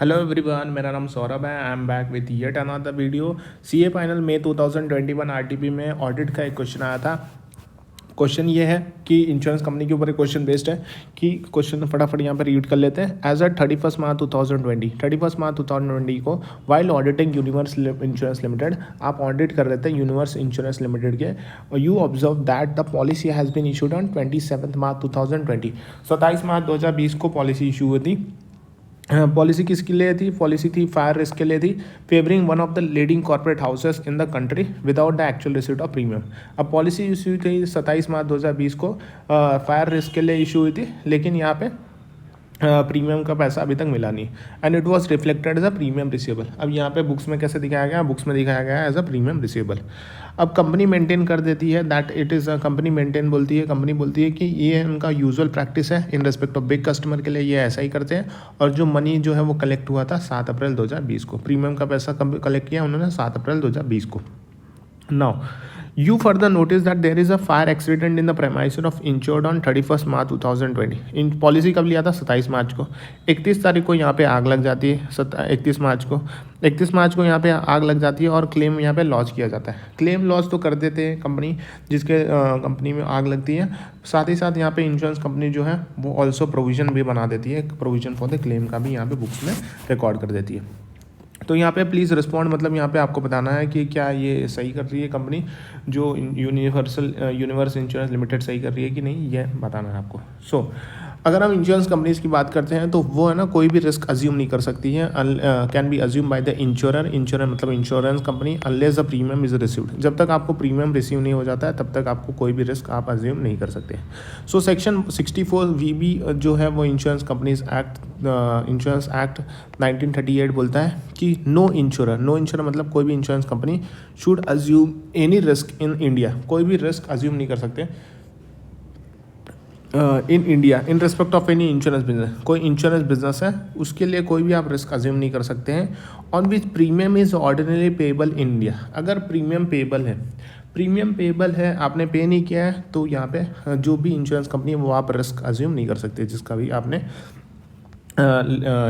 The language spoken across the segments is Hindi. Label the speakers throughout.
Speaker 1: हेलो एवरीवन, मेरा नाम सौरभ है। I am back with yet another video. CA final में 2021 आरटीपी में ऑडिट का एक क्वेश्चन आया था। क्वेश्चन ये है कि इंश्योरेंस कंपनी के ऊपर एक क्वेश्चन बेस्ड है कि क्वेश्चन फटाफट यहाँ पर रीड कर लेते हैं। एज एट 31 मार्च 2020 को while auditing Universe Insurance Limited, आप ऑडिट कर रहे थे यूनिवर्स इंश्योरेंस लिमिटेड के। You observe that the policy has been issued on 27 March 2020। 27 March 2020 को पॉलिसी इशू हुई थी। पॉलिसी किसके लिए थी? पॉलिसी थी फायर रिस्क के लिए थी, favouring one of the leading corporate houses in the country without the actual receipt of premium. अब पॉलिसी इशू हुई थी 27 मार्च 2020 को, फायर रिस्क के लिए इशू हुई थी, लेकिन यहाँ पे प्रीमियम का पैसा अभी तक मिला नहीं, and it was reflected as a premium receivable. अब यहाँ पे बुक्स में कैसे दिखाया गया? बुक्स में दिखाया गया एज अ प्रीमियम रिसीवेबल। अब कंपनी मेंटेन कर देती है that it is company maintain बोलती है, कंपनी बोलती है कि ये उनका यूजुअल प्रैक्टिस है in respect of big customer के लिए, ये ऐसा ही करते हैं। और जो मनी जो है वो कलेक्ट हुआ था 7 अप्रैल 2020 को, प्रीमियम का पैसा कलेक्ट किया उन्होंने 7 अप्रैल 2020 को। Now you further notice that there is a fire accident in the premises of insured on 31st March 2020। In policy कब लिया था? 27 मार्च को। 31 तारीख को यहाँ पे आग लग जाती है। 31 मार्च को यहाँ पे आग लग जाती है और क्लेम यहाँ पे लॉन्च किया जाता है। क्लेम लॉन्च तो कर देते हैं कंपनी जिसके कंपनी में आग लगती है, साथ ही साथ यहाँ पे इंश्योरेंस कंपनी जो है वो ऑल्सो प्रोविजन भी बना देती है, प्रोविजन फॉर द क्लेम का भी यहाँ पे बुक्स में रिकॉर्ड कर देती है। तो यहाँ पे प्लीज़ रिस्पॉन्ड, मतलब यहाँ पे आपको बताना है कि क्या ये सही कर रही है कंपनी जो यूनिवर्स इंश्योरेंस लिमिटेड सही कर रही है कि नहीं, ये बताना है आपको। सो अगर हम इंश्योरेंस कंपनीज की बात करते हैं तो वो है ना कोई भी रिस्क अज्यूम नहीं कर सकती है, can be assume by the insurer मतलब insurance company unless the premium is received. जब तक आपको प्रीमियम रिसीव नहीं हो जाता है तब तक आपको कोई भी रिस्क आप अज्यूम नहीं कर सकते। सो सेक्शन 64 VB जो है वो इंश्योरेंस एक्ट 1938 बोलता है कि नो इंश्योरर मतलब कोई भी insurance company should assume any risk in India, कोई भी रिस्क अज्यूम नहीं कर सकते in India in respect of any insurance business. कोई इंश्योरेंस बिजनेस है उसके लिए कोई भी आप रिस्क अज्यूम नहीं कर सकते हैं। On which premium is ordinary payable in India. अगर प्रीमियम पेबल है आपने पे नहीं किया है तो यहाँ पे जो भी इंश्योरेंस कंपनी है वो आप रिस्क अज्यूम नहीं कर सकते जिसका भी आपने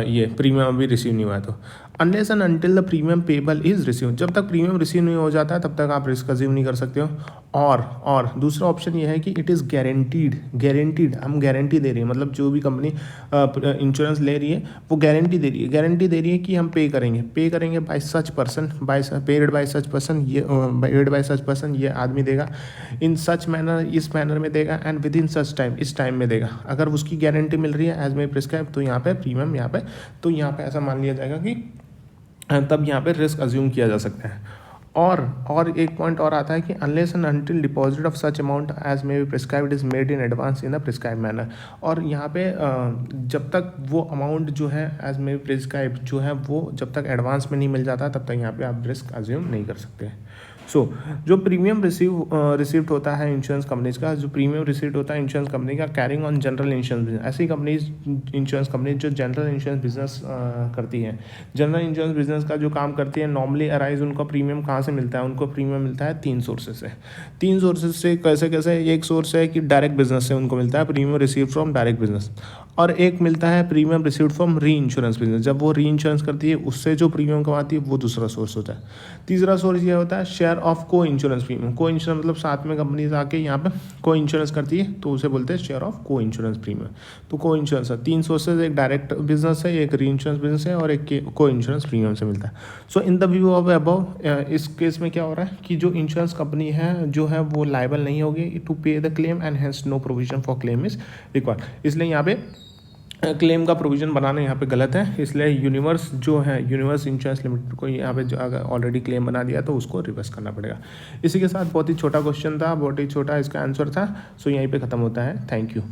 Speaker 1: ये प्रीमियम अभी रिसीव नहीं हुआ है तो। Unless and until the premium payable is receive, जब तक प्रीमियम रिसीव नहीं हो जाता है तब तक आप रिस्क अज्यूम नहीं कर सकते हो। और दूसरा ऑप्शन ये है कि इट इज़ गारंटीड, हम गारंटी दे रही है, मतलब जो भी कंपनी इंश्योरेंस ले रही है वो गारंटी दे रही है कि हम पे करेंगे bye such person, paid by such person, ये आदमी देगा इन सच मैनर, इस मैनर में देगा, and with in such time, इस टाइम में देगा। अगर उसकी गारंटी मिल रही है एज मे प्रिस्क्राइब तो यहाँ पे प्रीमियम यहाँ पे ऐसा मान लिया जाएगा कि तब यहाँ पे रिस्क अज्यूम किया जा सकता है। और एक पॉइंट और आता है कि unless and until deposit of such amount as may be prescribed is made in advance in the prescribe manner. और यहाँ पे जब तक वो अमाउंट जो है एज मे बी प्रिस्क्राइब जो है वो जब तक एडवांस में नहीं मिल जाता तब तक यहाँ पे आप रिस्क अज्यूम नहीं कर सकते। सो जो प्रीमियम रिसीव्ड होता है इंश्योरेंस कंपनीज का, जो प्रीमियम रिसीव्ड होता है इंश्योरेंस कंपनी का carrying on general insurance business, ऐसी कंपनीज इंश्योरेंस कंपनी जो जनरल इंश्योरेंस बिजनेस करती हैं। जनरल इंश्योरेंस बिजनेस का जो काम करती है नॉर्मली अराइज, उनको प्रीमियम कहाँ से मिलता है? उनको प्रीमियम मिलता है 3 सोर्सेज से। कैसे एक सोर्स है कि डायरेक्ट बिजनेस से उनको मिलता है premium receive from direct business, और एक मिलता है प्रीमियम रिसीव्ड फ्रॉम री इंश्योरेंस बिजनेस, जब वो री इंश्योरेंस करती है उससे जो प्रीमियम कमाती है वो दूसरा सोर्स होता है। तीसरा सोर्स ये होता है शेयर ऑफ को इंश्योरेंस प्रीमियम। को इंश्योरेंस मतलब साथ में कंपनीज आके यहाँ पे को इंश्योरेंस करती है तो उसे बोलते हैं शेयर ऑफ को इंश्योरेंस प्रीमियम। तो को इंश्योरेंस है 3 सोर्सेज, एक डायरेक्ट बिजनेस है, एक री इंश्योरेंस बिजनेस है, और एक को इंश्योरेंस प्रीमियम से मिलता है। So in the view of above, इस केस में क्या हो रहा है कि जो इंश्योरेंस कंपनी है जो है वो लायबल नहीं होगी to pay the claim, and hence no provision for claim is required. इसलिए यहाँ पे क्लेम का प्रोविज़न बनाना यहाँ पे गलत है, इसलिए यूनिवर्स इंश्योरेंस लिमिटेड को यहाँ पे जो अगर ऑलरेडी क्लेम बना दिया तो उसको रिवर्स करना पड़ेगा। इसी के साथ बहुत ही छोटा क्वेश्चन था, बहुत ही छोटा इसका आंसर था। सो यहीं पे ख़त्म होता है। Thank you.